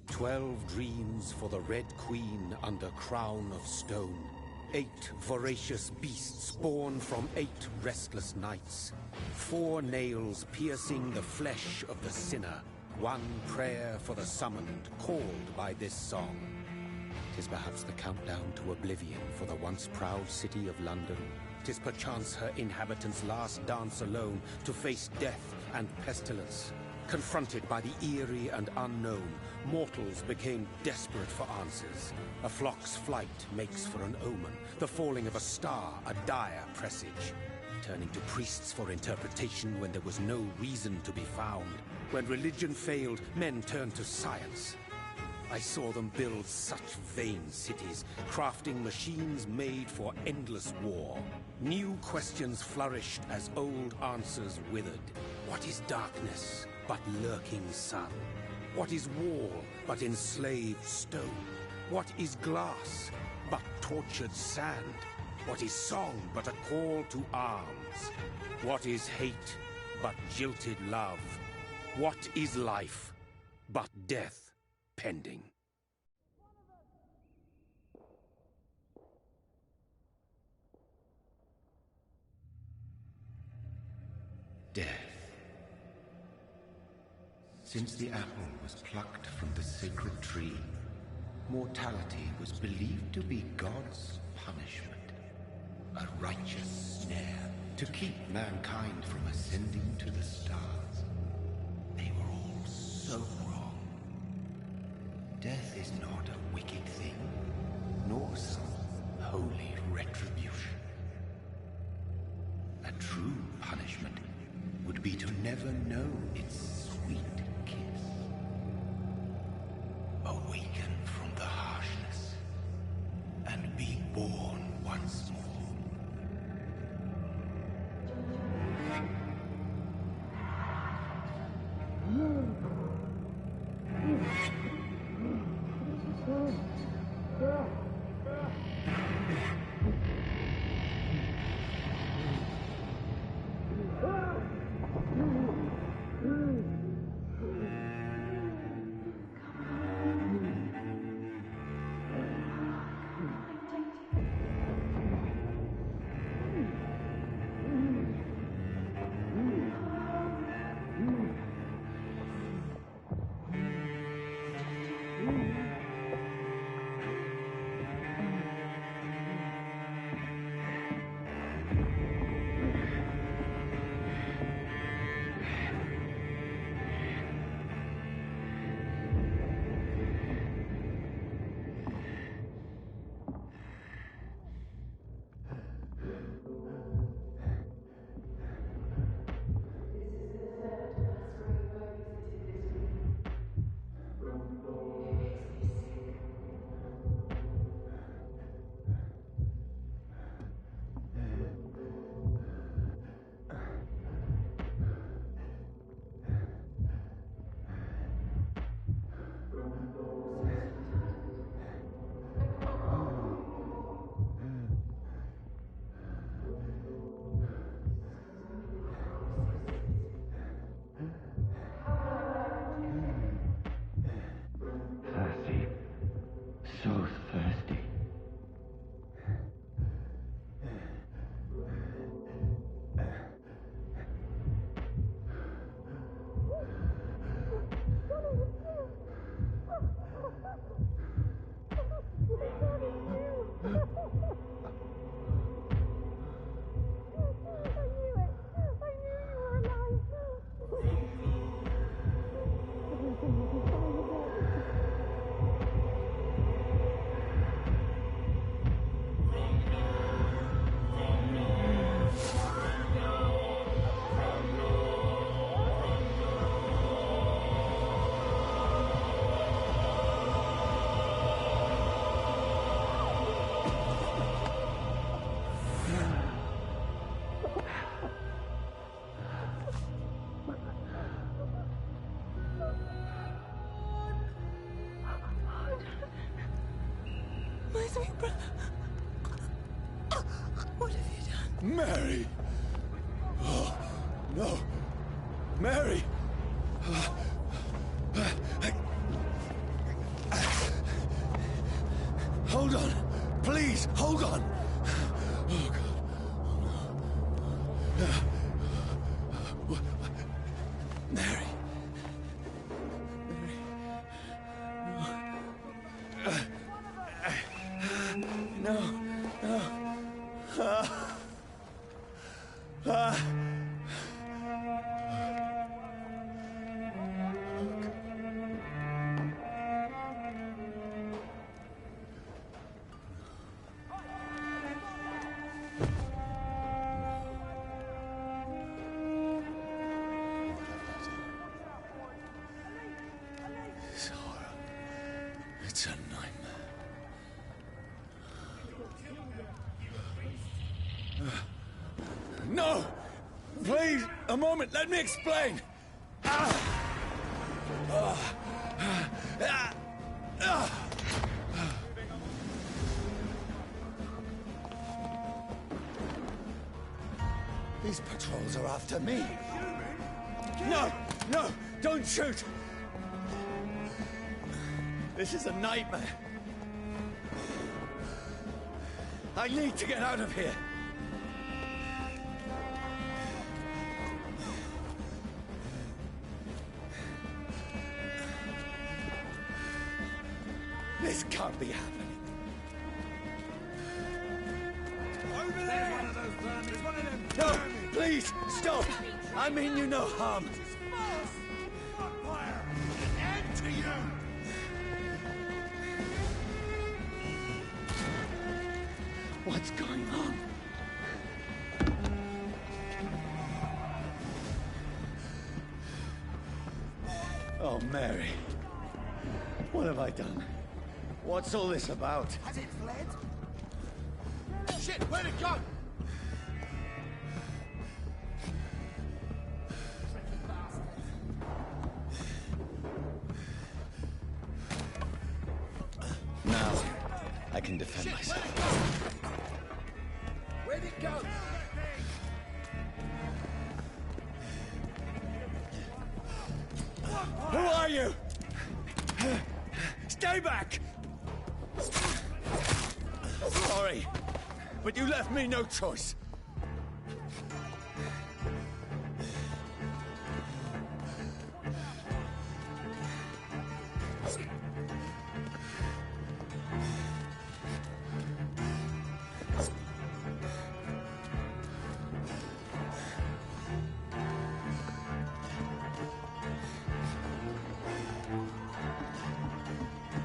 12 dreams for the Red Queen under crown of stone. 8 voracious beasts born from 8 restless nights. 4 nails piercing the flesh of the sinner. 1 prayer for the summoned, called by this song. 'Tis perhaps the countdown to oblivion for the once proud city of London. 'Tis perchance her inhabitants' last dance alone to face death and pestilence. Confronted by the eerie and unknown, mortals became desperate for answers. A flock's flight makes for an omen, the falling of a star a dire presage. Turning to priests for interpretation when there was no reason to be found. When religion failed, men turned to science. I saw them build such vain cities, crafting machines made for endless war. New questions flourished as old answers withered. What is darkness but lurking sun? What is wall but enslaved stone? What is glass but tortured sand? What is song but a call to arms? What is hate but jilted love? What is life but death pending? Death. Since the apple was plucked from the sacred tree, mortality was believed to be God's punishment. A righteous snare to keep mankind from ascending to the stars. They were all so wrong. Death is not a wicked thing, nor some holy retribution. A true punishment would be to never know its sweet kiss. Awaken from the harshness and be born once more. What have you done? Mary! Oh, no! Mary! This horror. It's a nightmare. No! Please, a moment, let me explain! These patrols are after me. No! No! Don't shoot! This is a nightmare. I need to get out of here. This can't be happening. Over there! There's one of them. No, please, stop! I mean you no harm. Vampire! An end to you! What's going on? Oh, Mary. What have I done? What's all this about? Has it fled? Shit, where'd it go? Now, I can defend myself. Where'd it go? Who are you? Stay back! Sorry, but you left me no choice.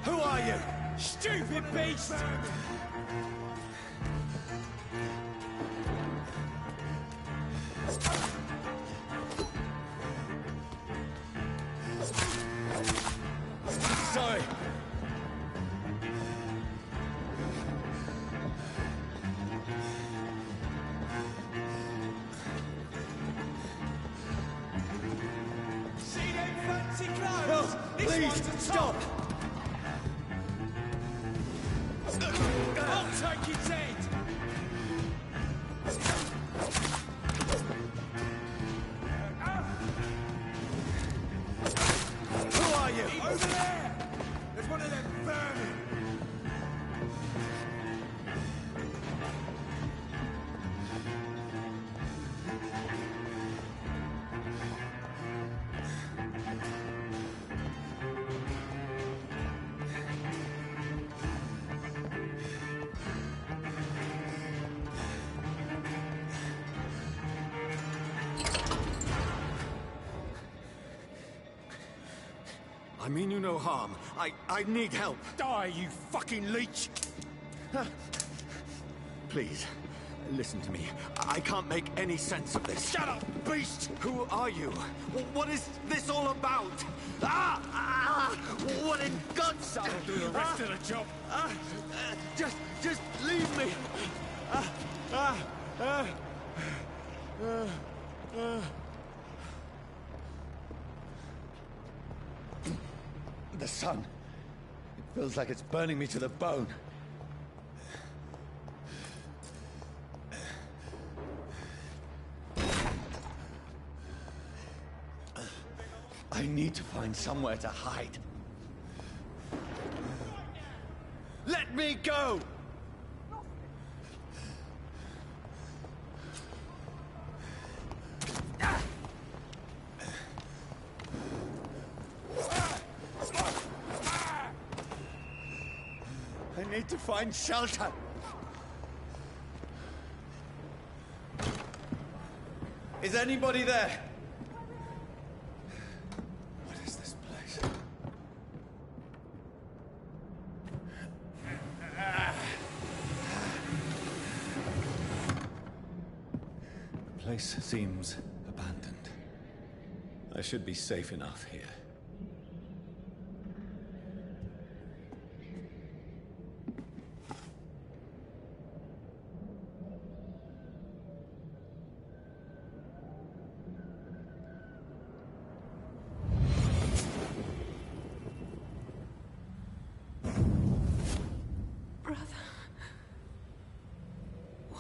Who are you? Stupid beast! Sorry. See them fancy clothes? No, This please, one's a stop! I'll take his head! Who are you? Over there! There's one of them vermin! I mean you no harm. I need help. Die, you fucking leech! Please, listen to me. I can't make any sense of this. Shut up, beast! Who are you? What is this all about? What in God's name? I'll do the rest of the job. Just leave me. The sun. It feels like it's burning me to the bone. I need to find somewhere to hide. Let me go! I need to find shelter. Is anybody there? What is this place? The place seems abandoned. I should be safe enough here.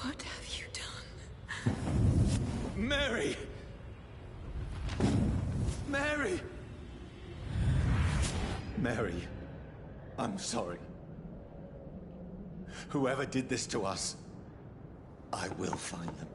What have you done? Mary! Mary! Mary, I'm sorry. Whoever did this to us, I will find them.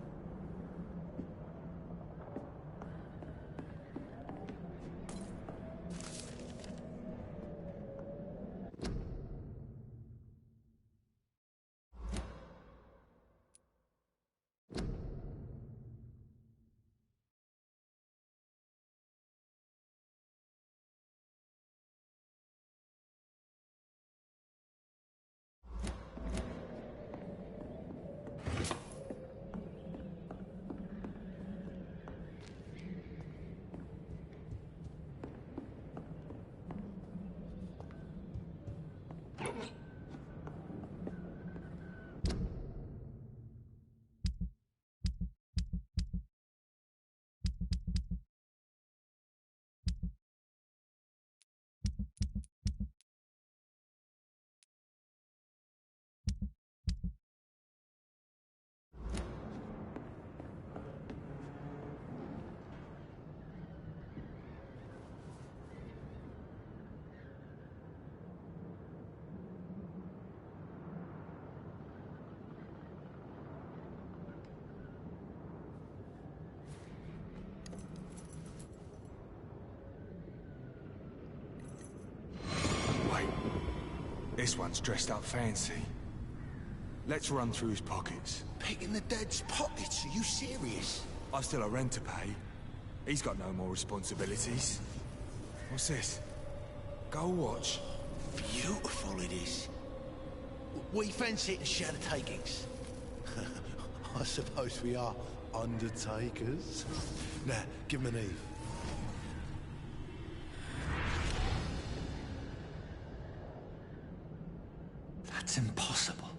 This one's dressed up fancy. Let's run through his pockets. Picking the dead's pockets? Are you serious? I've still a rent to pay. He's got no more responsibilities. What's this? Gold watch. Beautiful it is. We fence it and share the takings. I suppose we are undertakers. Now, give him an Eve. That's impossible.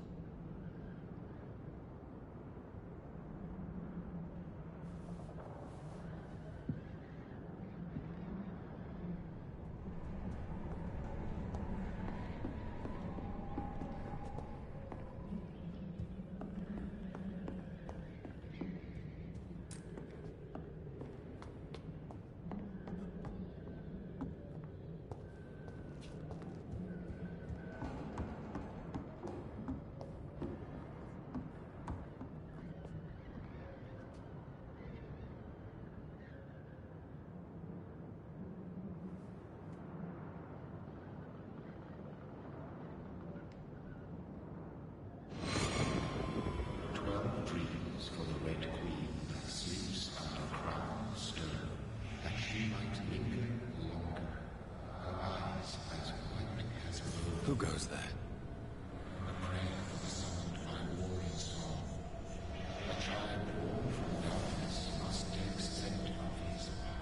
Who goes there?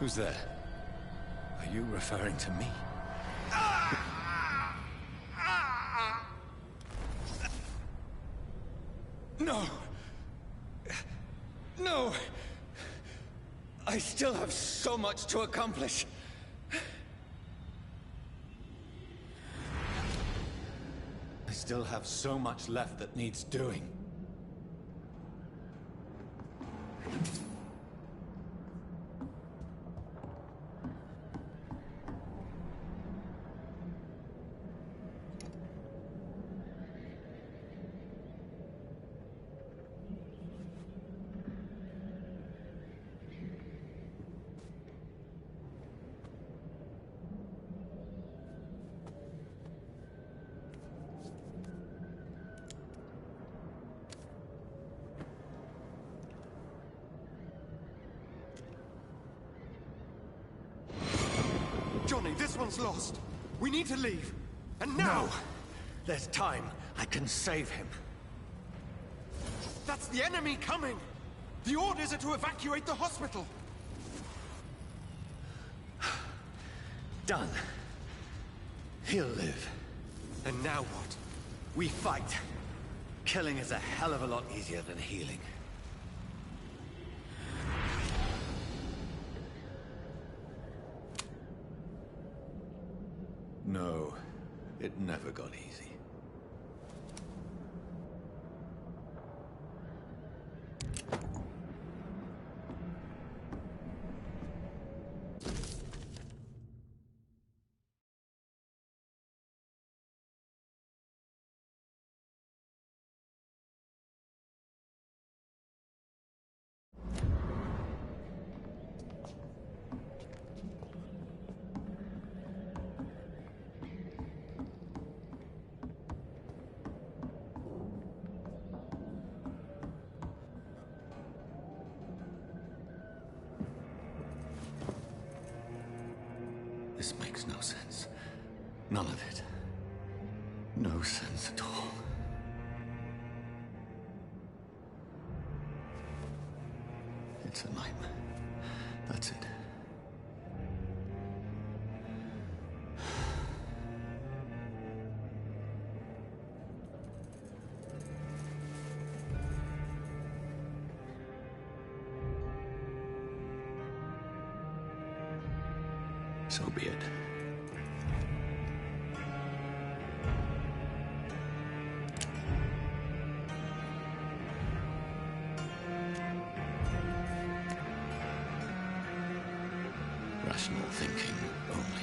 Who's there? Are you referring to me? No! No! I still have so much to accomplish. I still have so much left that needs doing. Johnny, this one's lost. We need to leave. And now! No. There's time. I can save him. That's the enemy coming! The orders are to evacuate the hospital! Done. He'll live. And now what? We fight. Killing is a hell of a lot easier than healing. No, it never got easy. This makes no sense. None of it. No sense at all. It's a nightmare. That's it. So be it. Rational thinking only.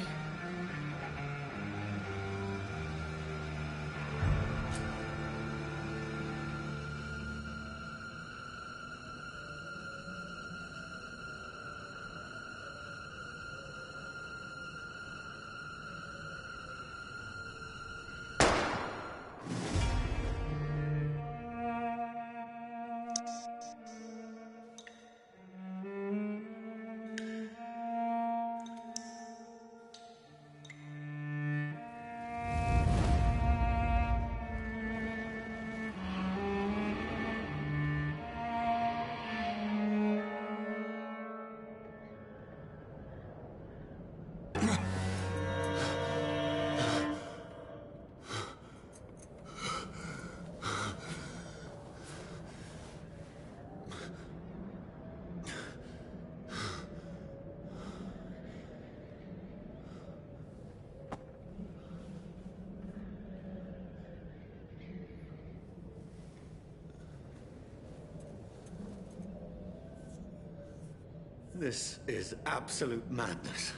This is absolute madness.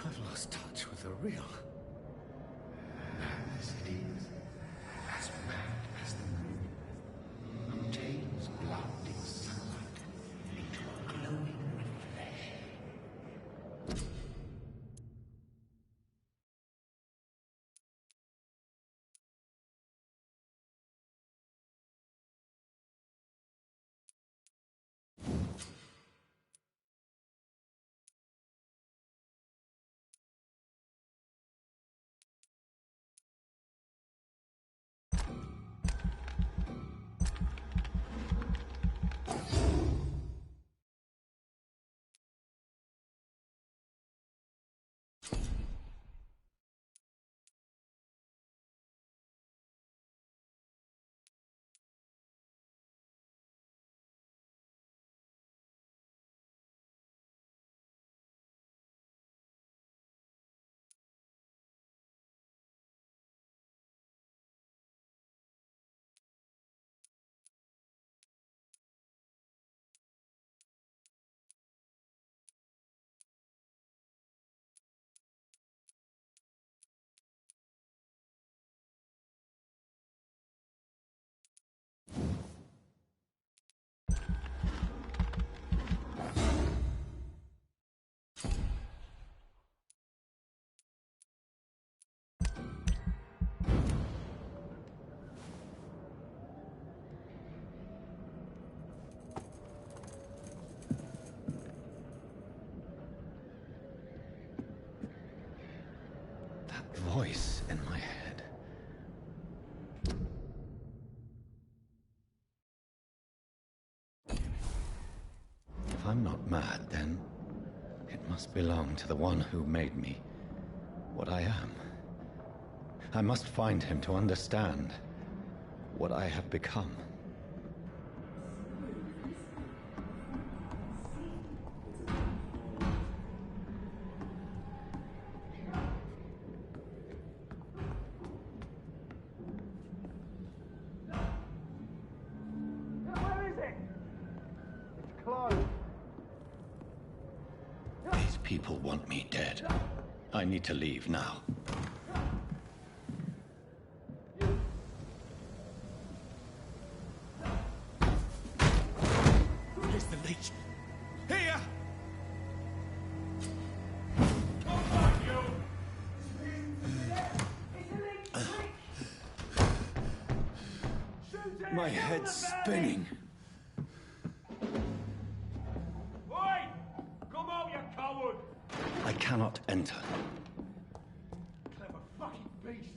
I've lost touch with the real. Madness it is. As mad as the moon. Obtains blinding sunlight into a glowing reflection. voice in my head. If I'm not mad, then it must belong to the one who made me what I am. I must find him to understand what I have become. These people want me dead. I need to leave now. Here's the leech. Here! My head's spinning. Oi! Come out, you coward! I cannot enter. Clever fucking beasts!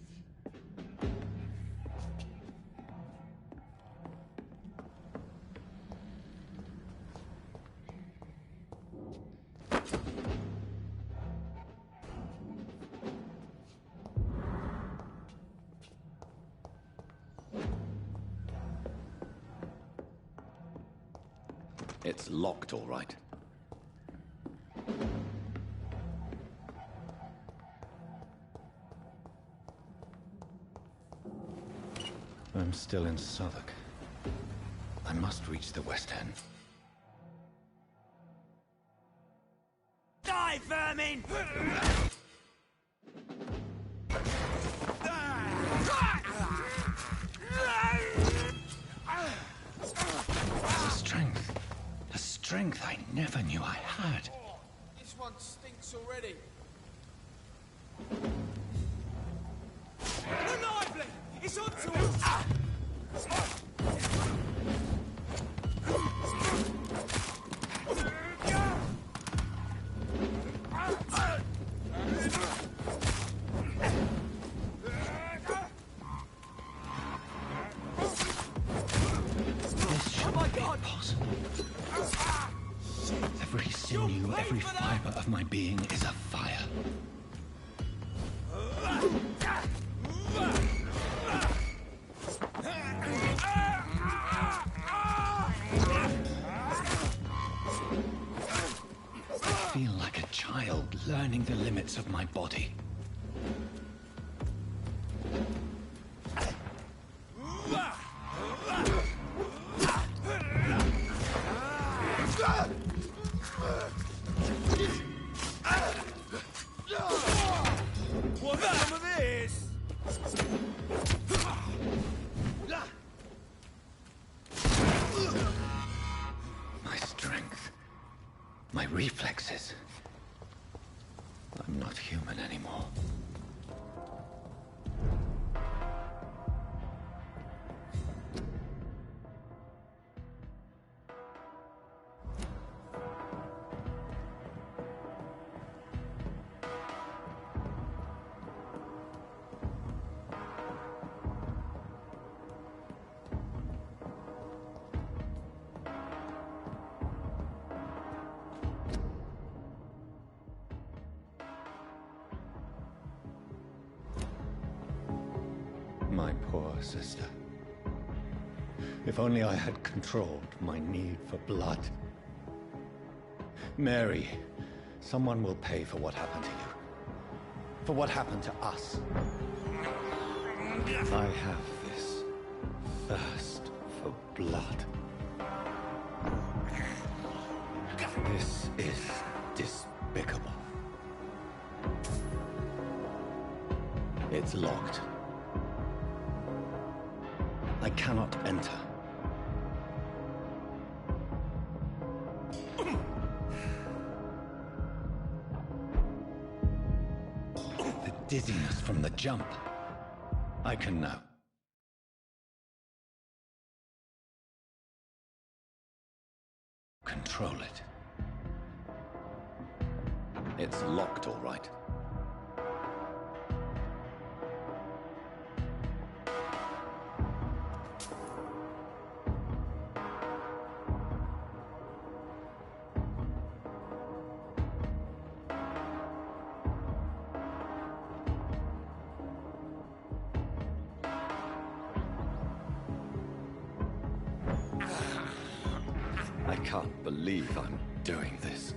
It's locked, all right. I'm still in Southwark. I must reach the West End. Die, vermin! The strength I never knew I had. Oh, this one stinks already. The lively! It's on to us! This shouldn't be possible. Every sinew, every fiber of my being is afire. I feel like a child learning the limits of my body. What's some of this? My strength, my reflexes. I'm not human anymore. My poor sister. If only I had controlled my need for blood. Mary, someone will pay for what happened to you. For what happened to us. I have this thirst for blood. This is despicable. It's locked. I cannot enter. The dizziness from the jump. I can now control it. It's locked, all right. can't believe I'm doing this.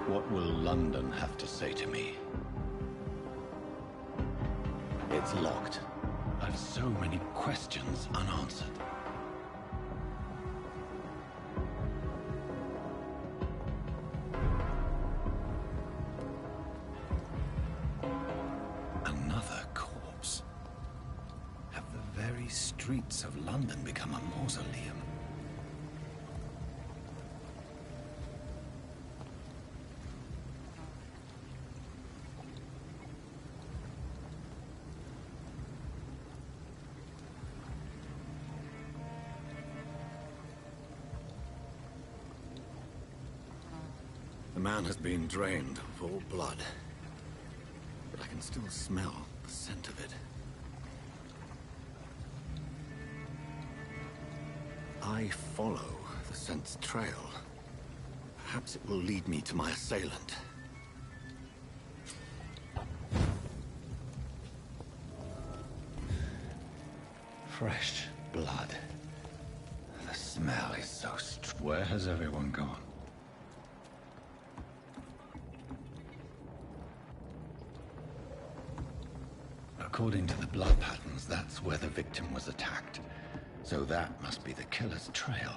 What will London have to say to me? It's locked. I've so many questions unanswered. Another corpse. Have the very streets of London become a mausoleum? The man has been drained of all blood, but I can still smell the scent of it. I follow the scent's trail. Perhaps it will lead me to my assailant. Fresh blood. The smell is so strong. Where has everyone gone? According to the blood patterns, that's where the victim was attacked. So that must be the killer's trail.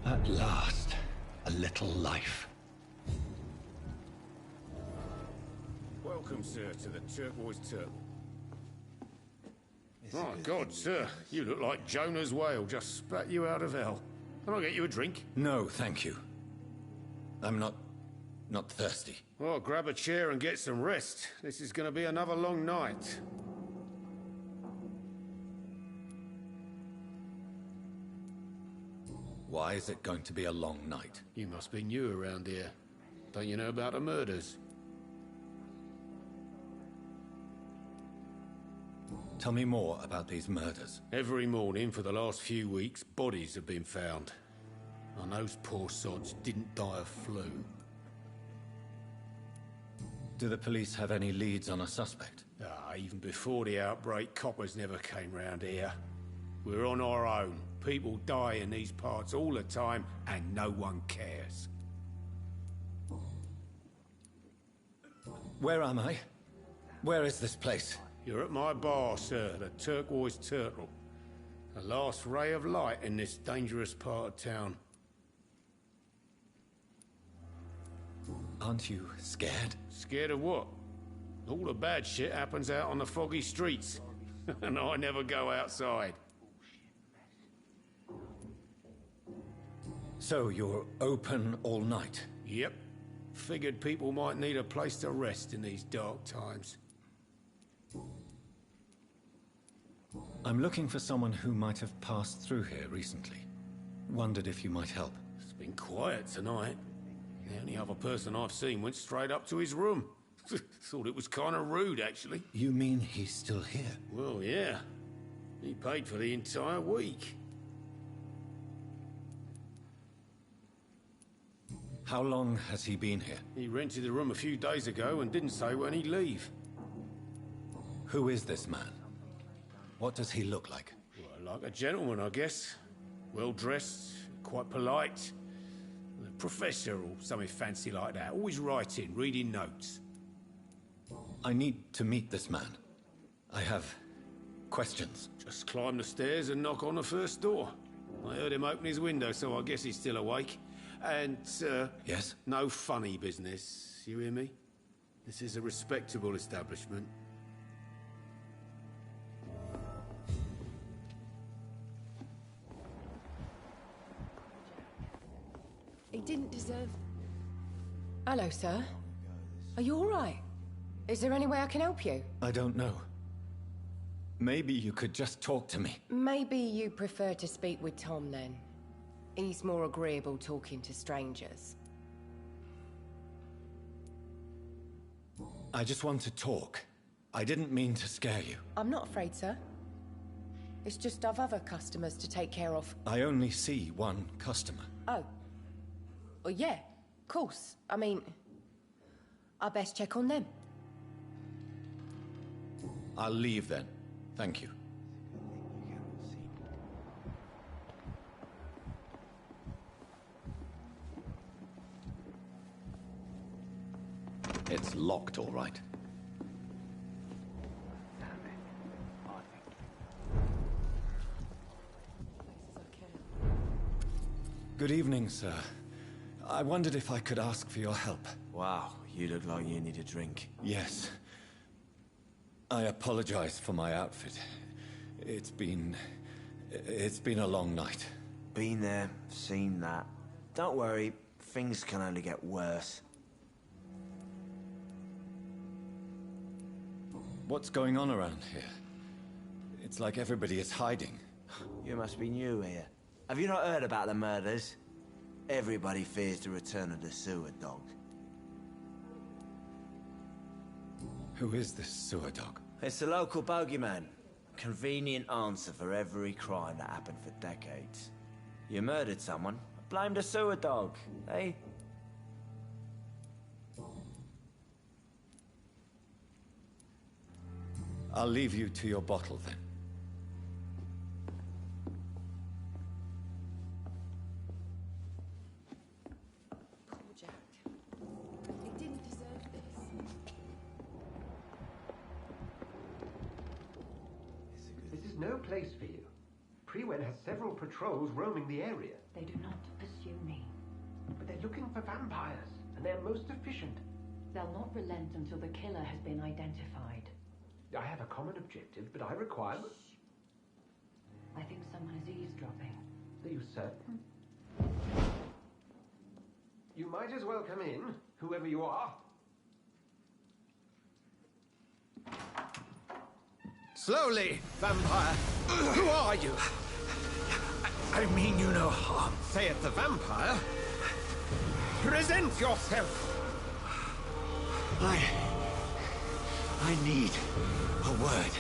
At last, a little life. Welcome, sir, to the Turquoise Turtle. Oh, God, sir, you look like Jonah's whale just spat you out of hell. Can I get you a drink? No, thank you. I'm not thirsty. Well, grab a chair and get some rest. This is going to be another long night. Why is it going to be a long night? You must be new around here. Don't you know about the murders? Tell me more about these murders. Every morning for the last few weeks, bodies have been found. And those poor sods didn't die of flu. Do the police have any leads on a suspect? Even before the outbreak, coppers never came round here. We're on our own. People die in these parts all the time, and no one cares. Where am I? Where is this place? You're at my bar, sir, the Turquoise Turtle. The last ray of light in this dangerous part of town. Aren't you scared? Scared of what? All the bad shit happens out on the foggy streets. And I never go outside. So you're open all night? Yep. Figured people might need a place to rest in these dark times. I'm looking for someone who might have passed through here recently. Wondered if you might help. It's been quiet tonight. The only other person I've seen went straight up to his room. Thought it was kind of rude, actually. You mean he's still here? Well, yeah. He paid for the entire week. How long has he been here? He rented the room a few days ago and didn't say when he'd leave. Who is this man? What does he look like? Well, like a gentleman, I guess. Well-dressed, quite polite. A professor or something fancy like that. Always writing, reading notes. I need to meet this man. I have questions. Just climb the stairs and knock on the first door. I heard him open his window, so I guess he's still awake. And, sir... Yes? No funny business, you hear me? This is a respectable establishment. He didn't deserve... Hello, sir. Are you all right? Is there any way I can help you? I don't know. Maybe you could just talk to me. Maybe you prefer to speak with Tom, then. He's more agreeable talking to strangers. I just want to talk. I didn't mean to scare you. I'm not afraid, sir. It's just I've other customers to take care of. I only see one customer. Oh. Well, yeah, of course. I mean, I best check on them. I'll leave then. Thank you. It's locked, all right. Good evening, sir. I wondered if I could ask for your help. Wow, you look like you need a drink. Yes. I apologize for my outfit. It's been a long night. Been there, seen that. Don't worry, things can only get worse. What's going on around here? It's like everybody is hiding. You must be new here. Have you not heard about the murders? Everybody fears the return of the sewer dog. Who is this sewer dog? It's the local bogeyman. Convenient answer for every crime that happened for decades. You murdered someone, blame the sewer dog, eh? I'll leave you to your bottle then. Poor Jack. He didn't deserve this. This is no place for you. Prewen has several patrols roaming the area. They do not pursue me. But they're looking for vampires, and they're most efficient. They'll not relent until the killer has been identified. I have a common objective, but I require... I think someone is eavesdropping. Are you certain? You might as well come in, whoever you are. Slowly, vampire. Who are you? I mean you no harm, saith the vampire. Present yourself. I need a word.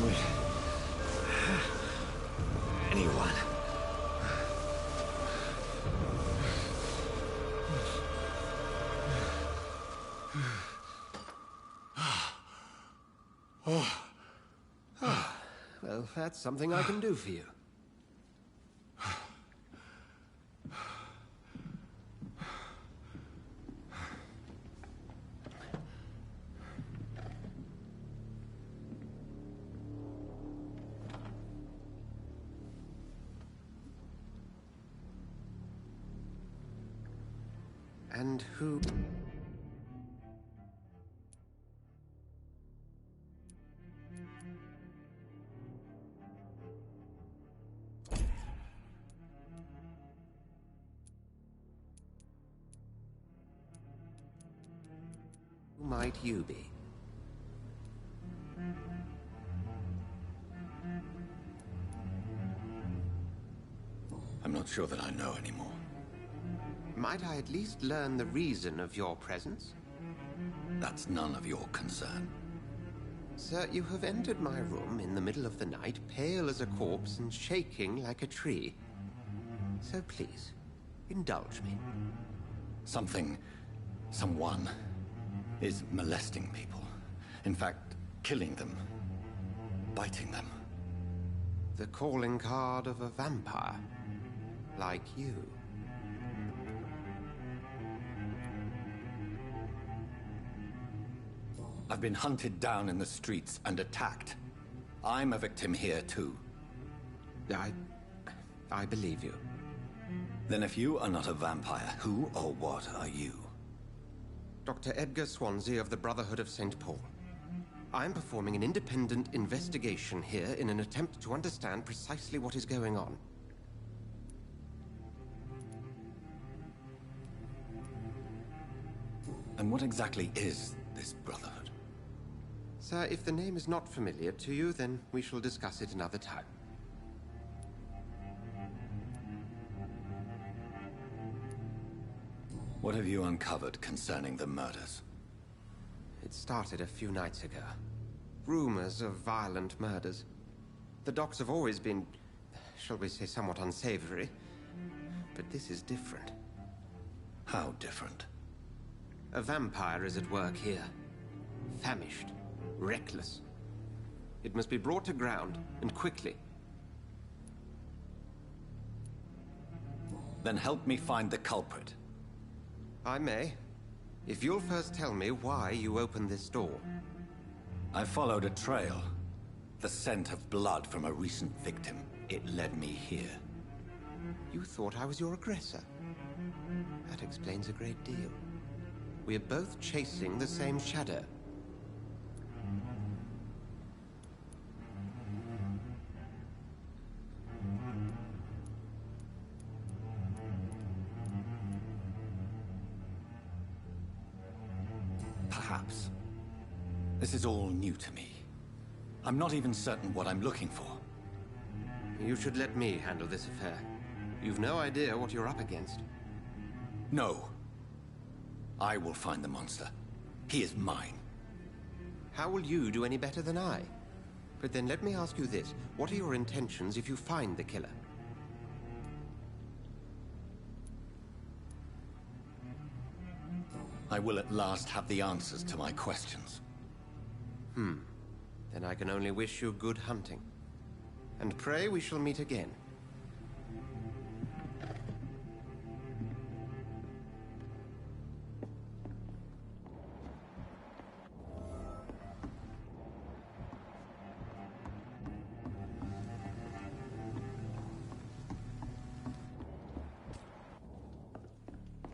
With anyone. Well, that's something I can do for you. And who... Who might you be? I'm not sure that I know anymore. Might I at least learn the reason of your presence? That's none of your concern. Sir, you have entered my room in the middle of the night, pale as a corpse and shaking like a tree. So please, indulge me. Someone is molesting people. In fact, killing them. Biting them. The calling card of a vampire. Like you. I've been hunted down in the streets and attacked. I'm a victim here, too. I believe you. Then if you are not a vampire, who or what are you? Dr. Edgar Swansea of the Brotherhood of St. Paul. I'm performing an independent investigation here in an attempt to understand precisely what is going on. And what exactly is this Brotherhood? Sir, if the name is not familiar to you, then we shall discuss it another time. What have you uncovered concerning the murders? It started a few nights ago. Rumors of violent murders. The docks have always been, shall we say, somewhat unsavory. But this is different. How different? A vampire is at work here. Famished. Reckless. It must be brought to ground, and quickly. Then help me find the culprit. I may. If you'll first tell me why you opened this door. I followed a trail. The scent of blood from a recent victim. It led me here. You thought I was your aggressor. That explains a great deal. We are both chasing the same shadow. Perhaps. This is all new to me. I'm not even certain what I'm looking for. You should let me handle this affair. You've no idea what you're up against. No. I will find the monster. He is mine. How will you do any better than I? But then let me ask you this. What are your intentions if you find the killer? I will at last have the answers to my questions. Then I can only wish you good hunting. And pray we shall meet again.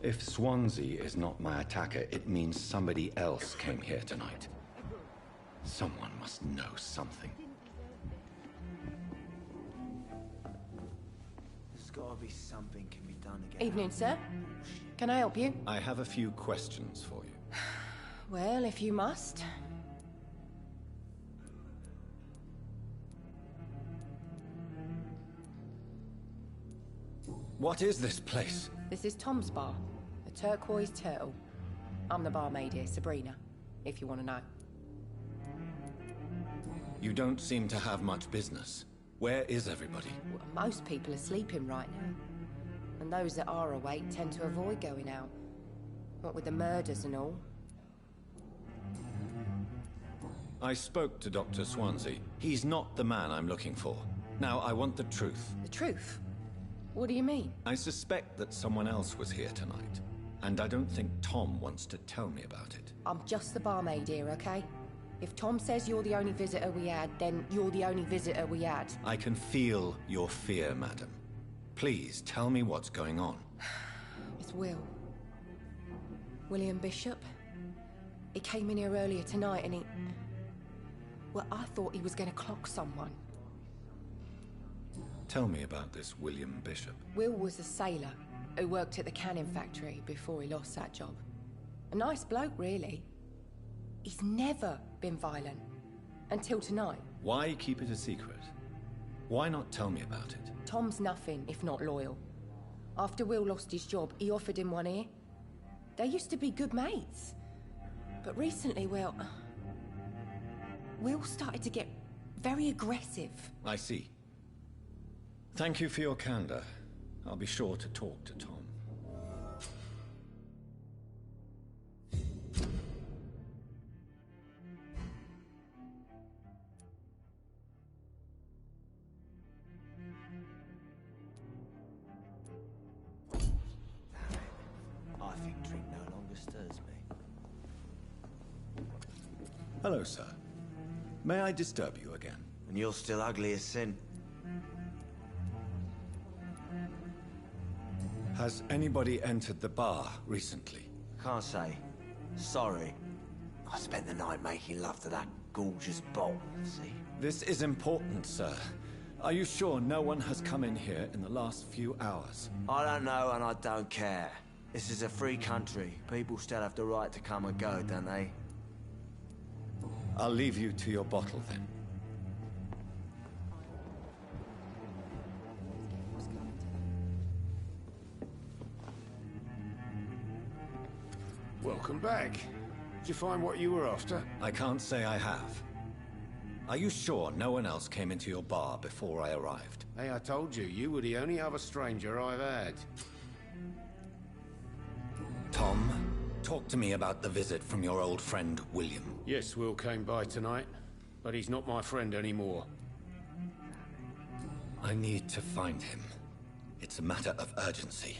If Swansea is not my attacker, it means somebody else came here tonight. Someone must know something. There's gotta be something can be done again. Evening, sir. Can I help you? I have a few questions for you. Well, if you must. What is this place? This is Tom's bar, the Turquoise Turtle. I'm the barmaid here, Sabrina, if you want to know. You don't seem to have much business. Where is everybody? Well, most people are sleeping right now. And those that are awake tend to avoid going out. What with the murders and all. I spoke to Dr. Swansea. He's not the man I'm looking for. Now, I want the truth. The truth? What do you mean? I suspect that someone else was here tonight. And I don't think Tom wants to tell me about it. I'm just the barmaid here, okay? If Tom says you're the only visitor we had, then you're the only visitor we had. I can feel your fear, madam. Please, tell me what's going on. It's Will. William Bishop. He came in here earlier tonight and he... Well, I thought he was going to clock someone. Tell me about this William Bishop. Will was a sailor who worked at the cannon factory before he lost that job. A nice bloke, really. He's never been violent. Until tonight. Why keep it a secret? Why not tell me about it? Tom's nothing if not loyal. After Will lost his job, he offered him one ear. They used to be good mates. But recently, well... Will started to get very aggressive. I see. Thank you for your candor. I'll be sure to talk to Tom. I think drink no longer stirs me. Hello, sir. May I disturb you again? And you're still ugly as sin. Has anybody entered the bar recently? Can't say. Sorry. I spent the night making love to that gorgeous bottle, see? This is important, sir. Are you sure no one has come in here in the last few hours? I don't know and I don't care. This is a free country. People still have the right to come and go, don't they? I'll leave you to your bottle, then. Welcome back. Did you find what you were after? I can't say I have. Are you sure no one else came into your bar before I arrived? Hey, I told you, you were the only other stranger I've had. Tom, talk to me about the visit from your old friend, William. Yes, Will came by tonight, but he's not my friend anymore. I need to find him. It's a matter of urgency.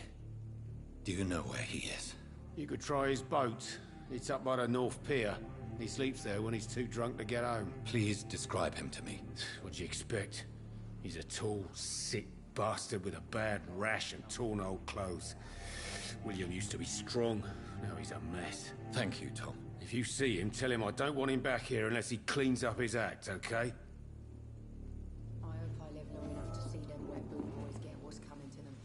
Do you know where he is? You could try his boat. It's up by the North Pier. He sleeps there when he's too drunk to get home. Please describe him to me. What'd you expect? He's a tall, sick bastard with a bad rash and torn old clothes. William used to be strong. Now he's a mess. Thank you, Tom. If you see him, tell him I don't want him back here unless he cleans up his act, okay? I hope I live long enough to see them wet boot boys get what's coming to them.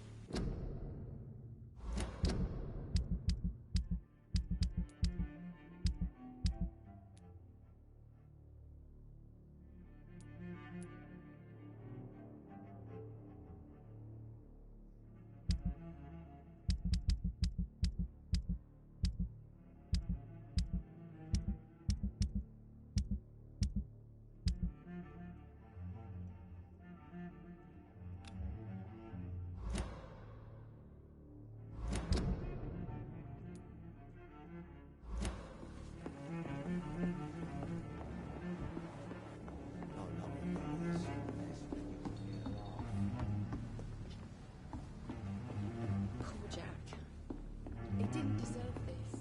Didn't deserve this.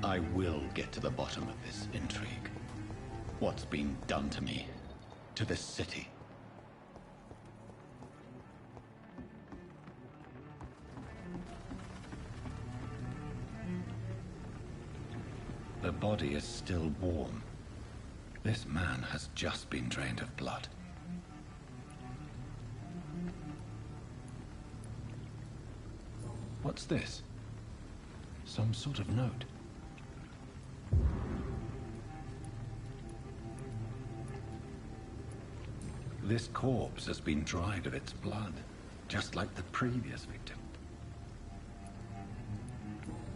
I will get to the bottom of this intrigue. What's been done to me, to this city. The body is still warm. This man has just been drained of blood. What's this? Some sort of note. This corpse has been dried of its blood, just like the previous victim.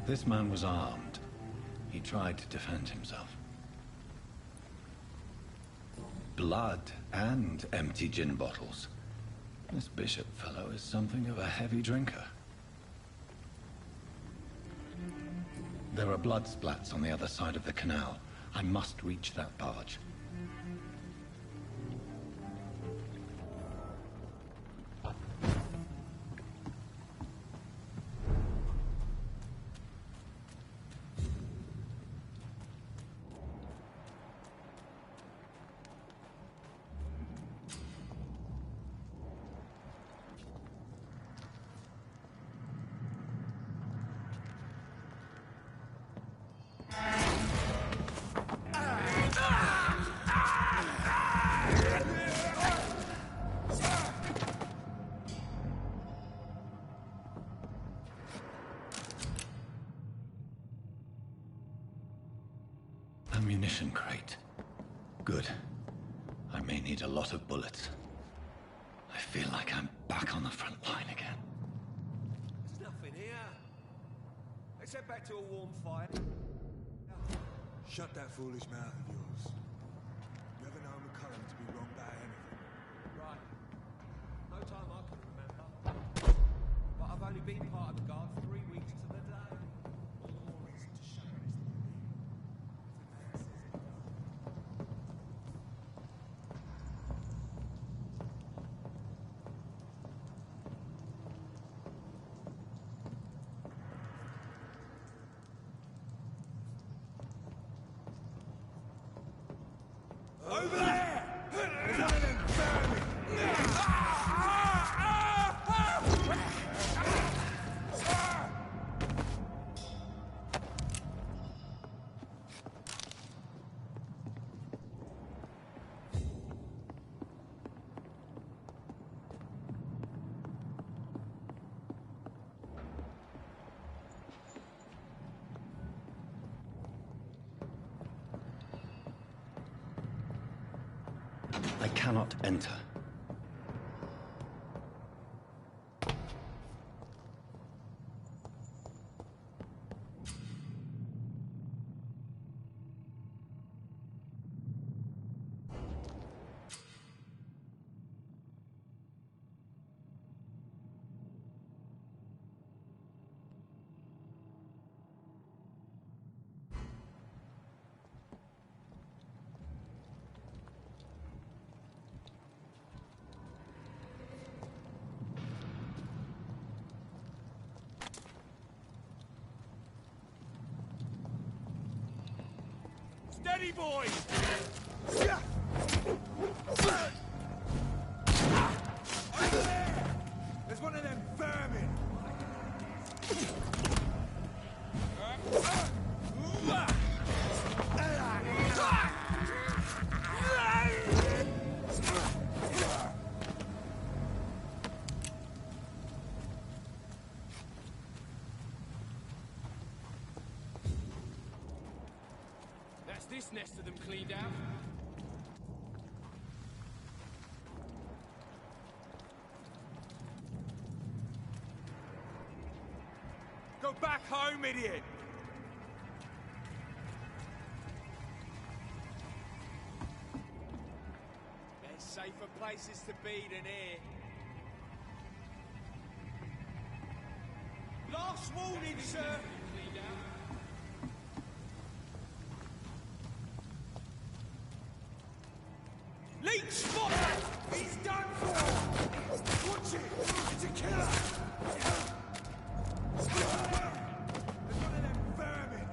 This man was armed. He tried to defend himself. Blood and empty gin bottles. This bishop fellow is something of a heavy drinker. There are blood splats on the other side of the canal. I must reach that barge. Ammunition crate. Good. I may need a lot of bullets. I feel like I'm back on the front line again. There's nothing here. Let's head back to a warm fire. Shut that foolish mouth of yours. Never known McCullum to be wrong about anything. Right. No time I can remember. But I've only been part of the guard 3 weeks to the day. All the more reason to show this. Over there! There's one of them vermin! I cannot enter. Steady, boys! Over there! There's one of them vermin! That's this nest of them cleaned out. Go back home, idiot! There's safer places to be than here. Last warning, sir! Leech spot! He's done for! Watch it! It's a killer! There's one of them vermin!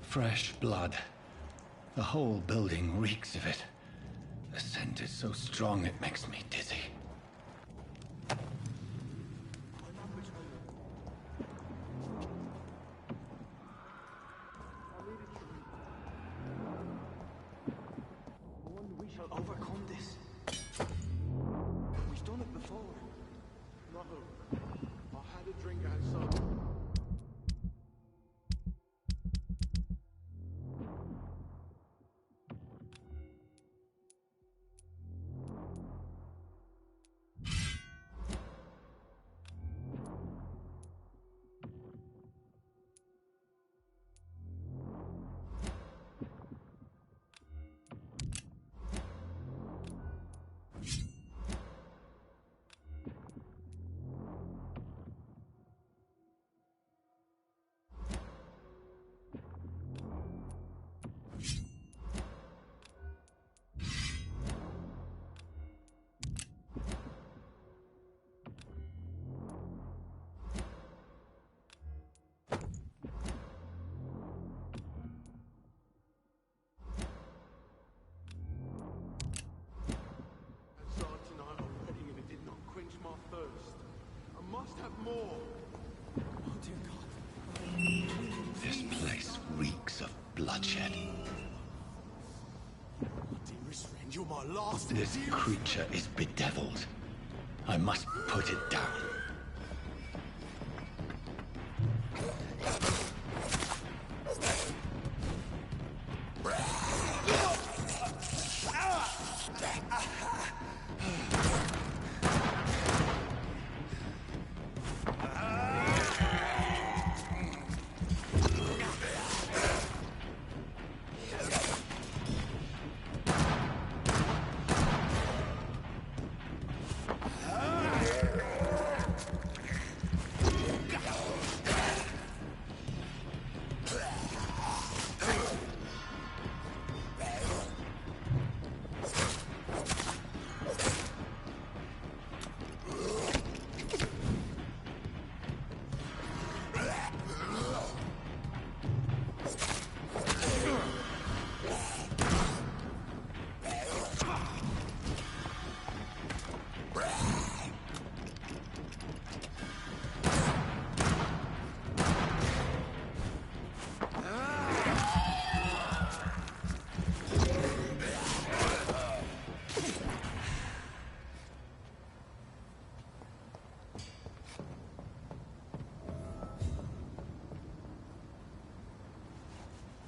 Fresh blood. The whole building reeks of it. The scent is so strong it makes me dizzy. We shall overcome this. We've done it before. No, I had a drink outside. Must have more. Oh, dear God. This place reeks of bloodshed. Dearest friend, you're my last. This creature is bedeviled. I must put it down.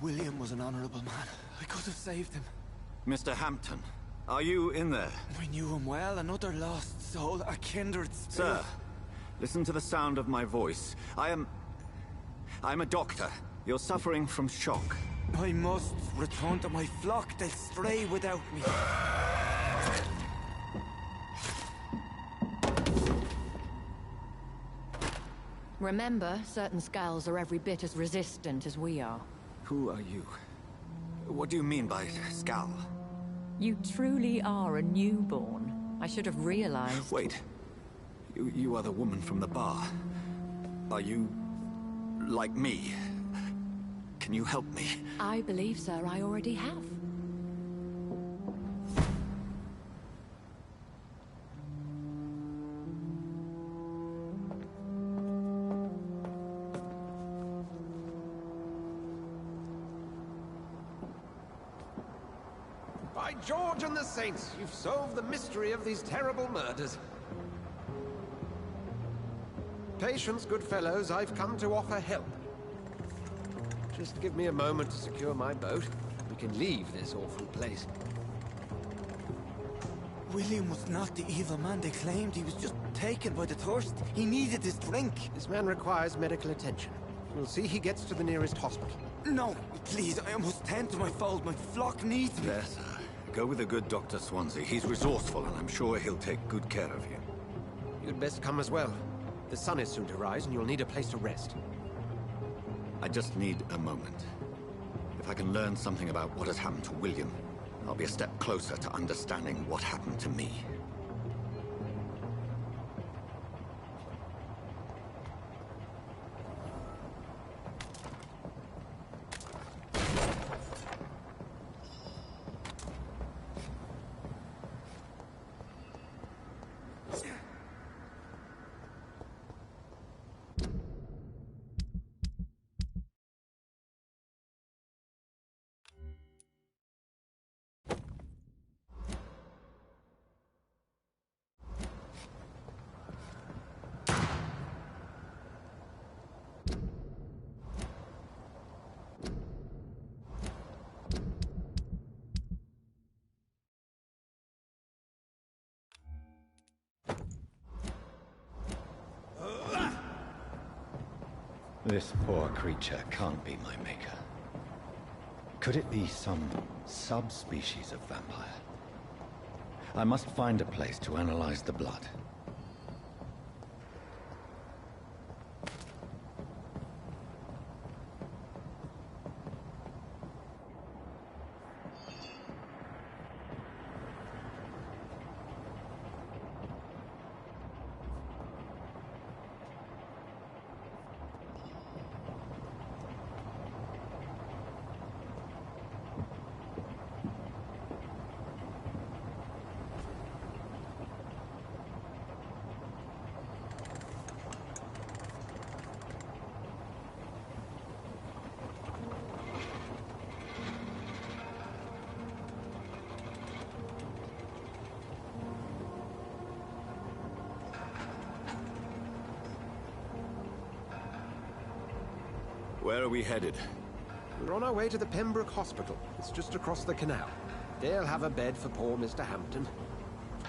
William was an honorable man. I could have saved him. Mr. Hampton, are you in there? We knew him well, another lost soul, a kindred spirit. Sir, listen to the sound of my voice. I'm a doctor. You're suffering from shock. I must return to my flock. They'll stray without me. Remember, certain skulls are every bit as resistant as we are. Who are you? What do you mean by Skal? You truly are a newborn. I should have realized. Wait. You are the woman from the bar. Are you... like me? Can you help me? I believe, sir, I already have. By George and the Saints, you've solved the mystery of these terrible murders. Patience, good fellows, I've come to offer help. Just give me a moment to secure my boat. We can leave this awful place. William was not the evil man they claimed. He was just taken by the thirst. He needed his drink. This man requires medical attention. We'll see he gets to the nearest hospital. No, please, I must tend to my fold. My flock needs me. There, sir. Go with the good Dr. Swansea. He's resourceful, and I'm sure he'll take good care of you. You'd best come as well. The sun is soon to rise, and you'll need a place to rest. I just need a moment. If I can learn something about what has happened to William, I'll be a step closer to understanding what happened to me. This poor creature can't be my maker. Could it be some subspecies of vampire? I must find a place to analyze the blood. Where are we headed? We're on our way to the Pembroke Hospital. It's just across the canal. They'll have a bed for poor Mr. Hampton.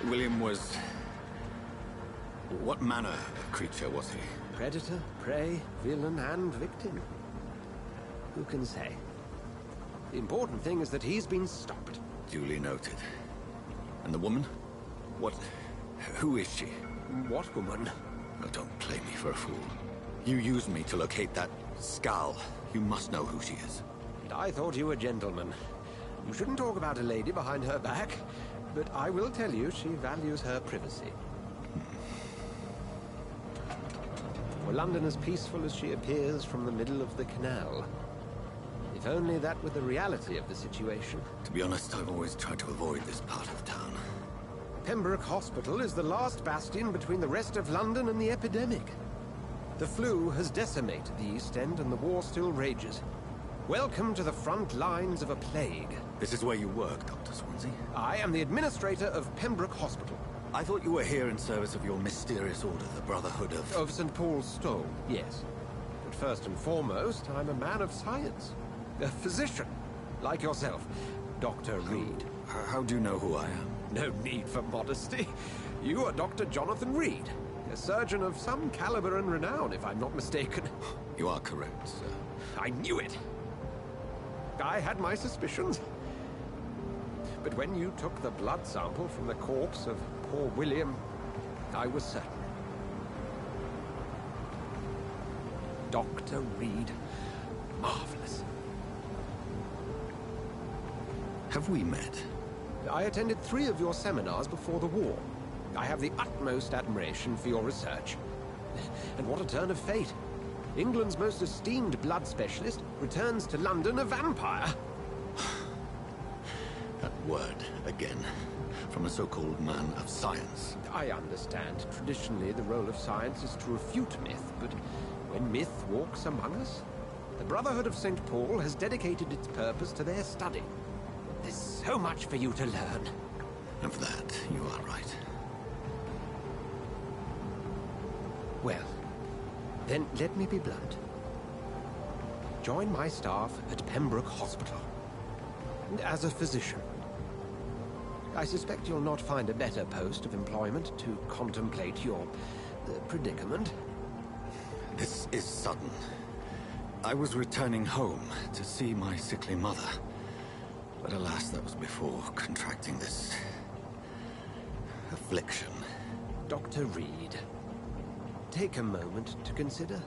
William was... What manner of creature was he? Predator, prey, villain, and victim. Who can say? The important thing is that he's been stopped. Duly noted. And the woman? What... who is she? What woman? Oh, don't play me for a fool. You used me to locate that skull. You must know who she is. And I thought you a gentleman. You shouldn't talk about a lady behind her back, but I will tell you she values her privacy. For London as peaceful as she appears from the middle of the canal. If only that were the reality of the situation. To be honest, I've always tried to avoid this part of town. Pembroke Hospital is the last bastion between the rest of London and the epidemic. The flu has decimated the East End and the war still rages. Welcome to the front lines of a plague. This is where you work, Dr. Swansea? I am the administrator of Pembroke Hospital. I thought you were here in service of your mysterious order, the Brotherhood of... Of St. Paul's Stole, yes. But first and foremost, I'm a man of science. A physician, like yourself, Dr. Reed. How do you know who I am? No need for modesty. You are Dr. Jonathan Reed. A surgeon of some caliber and renown, if I'm not mistaken. You are correct, sir. I knew it! I had my suspicions. But when you took the blood sample from the corpse of poor William, I was certain. Dr. Reed. Marvelous. Have we met? I attended 3 of your seminars before the war. I have the utmost admiration for your research. And what a turn of fate. England's most esteemed blood specialist returns to London a vampire. That word, again. From a so-called man of science. I understand. Traditionally, the role of science is to refute myth, but when myth walks among us, the Brotherhood of St. Paul has dedicated its purpose to their study. There's so much for you to learn. Of that, you are right. Well, then let me be blunt. Join my staff at Pembroke Hospital. And as a physician. I suspect you'll not find a better post of employment to contemplate your predicament. This is sudden. I was returning home to see my sickly mother. But alas, that was before contracting this... affliction. Dr. Reed, take a moment to consider.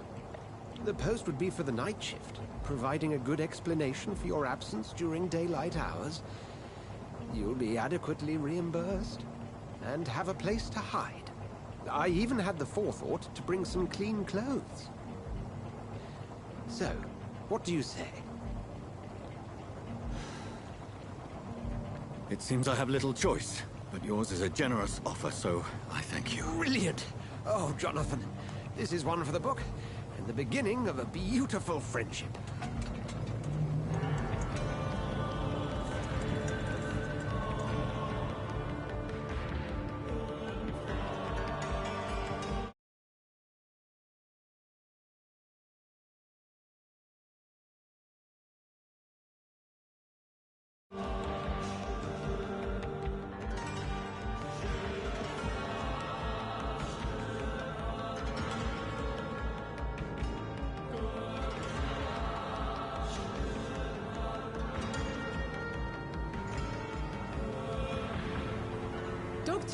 The post would be for the night shift, providing a good explanation for your absence during daylight hours. You'll be adequately reimbursed, and have a place to hide. I even had the forethought to bring some clean clothes. So, what do you say? It seems I have little choice, but yours is a generous offer, so I thank you. Brilliant! Oh, Jonathan, this is one for the book, and the beginning of a beautiful friendship.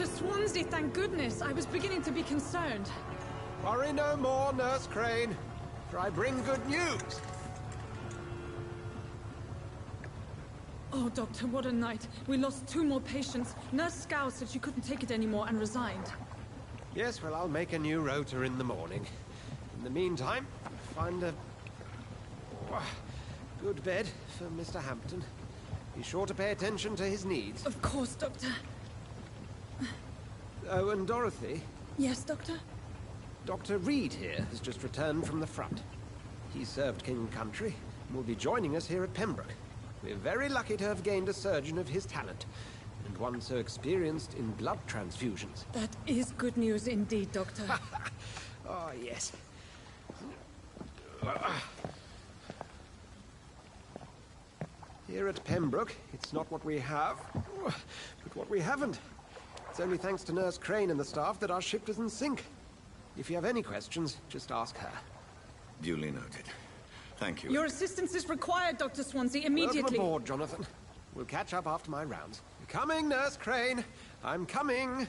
Dr. Swansea, thank goodness. I was beginning to be concerned. Worry no more, Nurse Crane, for I bring good news. Oh, Doctor, what a night. We lost 2 more patients. Nurse Scow said she couldn't take it anymore and resigned. Yes, well, I'll make a new rota in the morning. In the meantime, find a good bed for Mr. Hampton. Be sure to pay attention to his needs. Of course, Doctor. Oh, and Dorothy? Yes, Doctor? Dr. Reed here has just returned from the front. He served King Country and will be joining us here at Pembroke. We're very lucky to have gained a surgeon of his talent, and one so experienced in blood transfusions. That is good news indeed, Doctor. Oh, yes. Here at Pembroke, it's not what we have, but what we haven't. It's only thanks to Nurse Crane and the staff that our ship doesn't sink. If you have any questions, just ask her. Duly noted. Thank you. Your assistance is required, Dr. Swansea, immediately. Welcome aboard, Jonathan. We'll catch up after my rounds. Coming, Nurse Crane. I'm coming.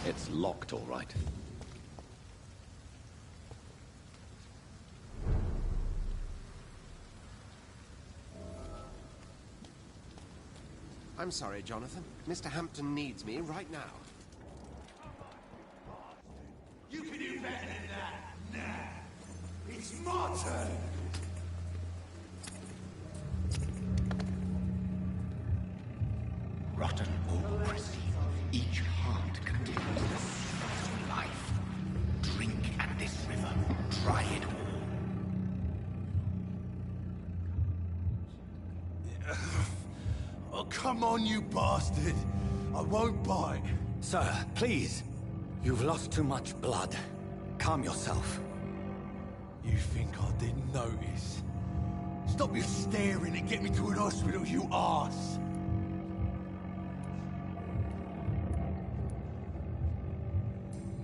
It's locked, all right. I'm sorry, Jonathan. Mr. Hampton needs me right now. You can do better than that. Nah. It's my turn. Rotten or pristine, each heart contains the source of life. Drink at this river, try it all. Oh, come on, you bastard! I won't bite. Sir, please. You've lost too much blood. Calm yourself. You think I didn't notice? Stop your staring and get me to an hospital, you arse!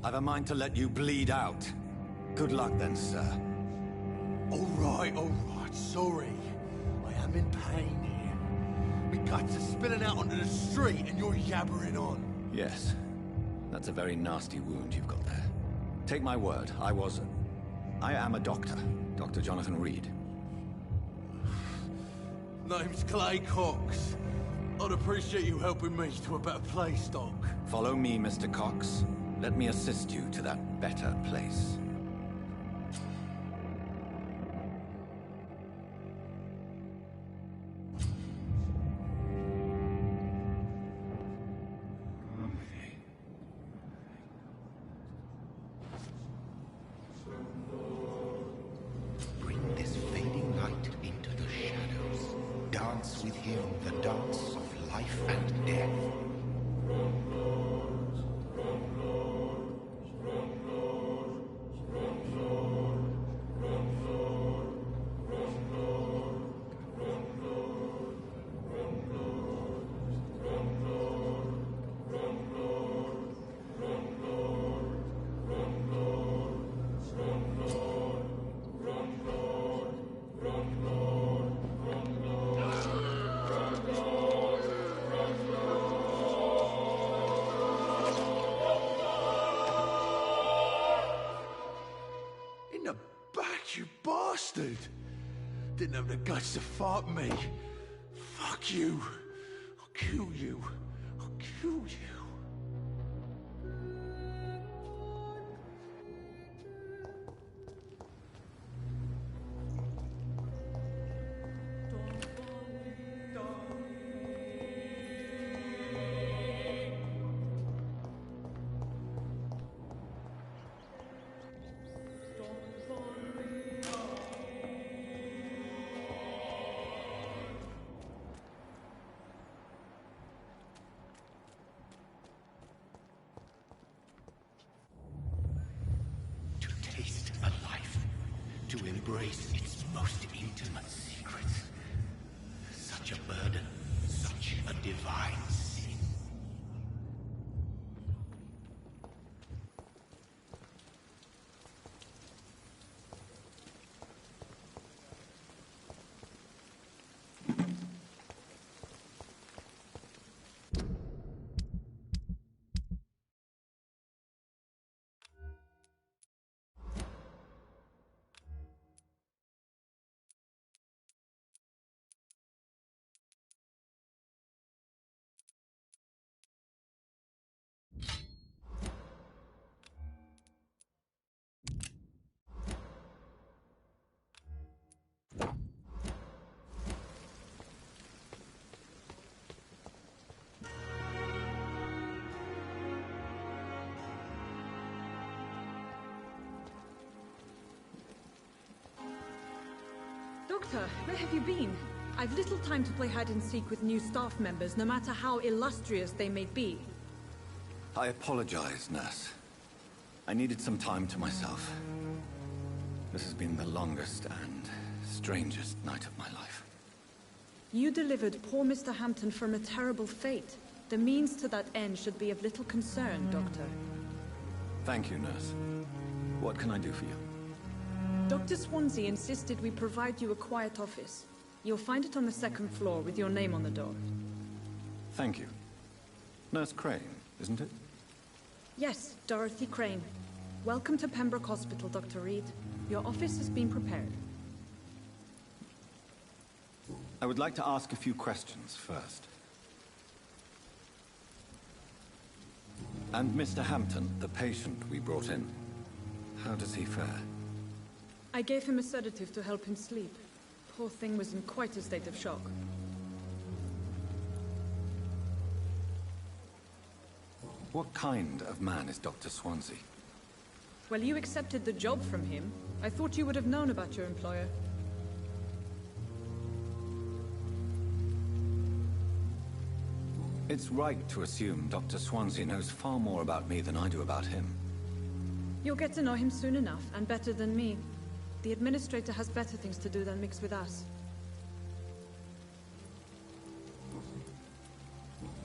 I've a mind to let you bleed out. Good luck then, sir. All right, sorry. I am in pain here. My guts are spilling out onto the street and you're yabbering on. Yes. That's a very nasty wound you've got there. Take my word, I am a doctor. Dr. Jonathan Reed. Name's Clay Cox. I'd appreciate you helping me to a better place, Doc. Follow me, Mr. Cox. Let me assist you to that better place. Bring this fading light into the shadows. Dance with him the dance of life and death. In the back, you bastard! Didn't have the guts to fight me. Fuck you. I'll kill you. I'll kill you. To taste a life, to embrace its most intimate secrets. Such a burden, such a divine sin. Doctor, where have you been? I've little time to play hide-and-seek with new staff members, no matter how illustrious they may be. I apologize, nurse. I needed some time to myself. This has been the longest and strangest night of my life. You delivered poor Mr. Hampton from a terrible fate. The means to that end should be of little concern, Doctor. Thank you, nurse. What can I do for you? Dr. Swansea insisted we provide you a quiet office. You'll find it on the second floor with your name on the door. Thank you. Nurse Crane, isn't it? Yes, Dorothy Crane. Welcome to Pembroke Hospital, Dr. Reed. Your office has been prepared. I would like to ask a few questions first. And Mr. Hampton, the patient we brought in, how does he fare? I gave him a sedative to help him sleep. Poor thing was in quite a state of shock. What kind of man is Dr. Swansea? Well, you accepted the job from him. I thought you would have known about your employer. It's right to assume Dr. Swansea knows far more about me than I do about him. You'll get to know him soon enough, and better than me. The administrator has better things to do than mix with us.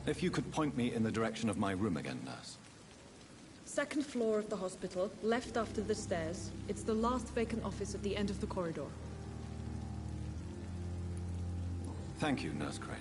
If you could point me in the direction of my room again, nurse. Second floor of the hospital, left after the stairs. It's the last vacant office at the end of the corridor. Thank you, Nurse Crane.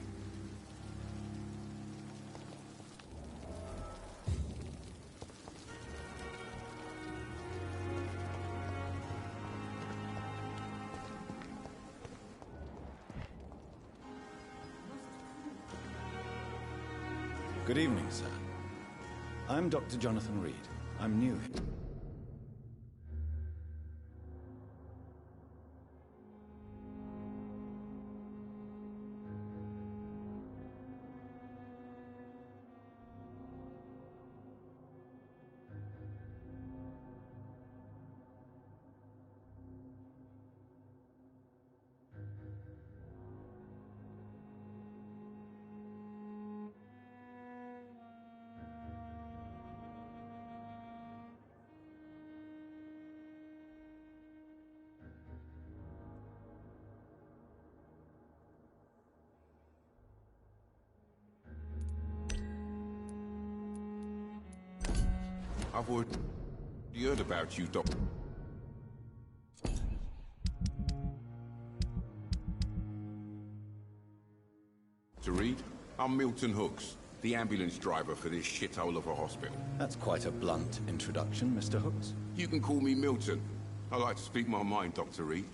Good evening, sir. I'm Dr. Jonathan Reed. I'm new here. I've already heard about you, Doc. To read, I'm Milton Hooks, the ambulance driver for this shithole of a hospital. That's quite a blunt introduction, Mr. Hooks. You can call me Milton. I like to speak my mind, Dr. Reed.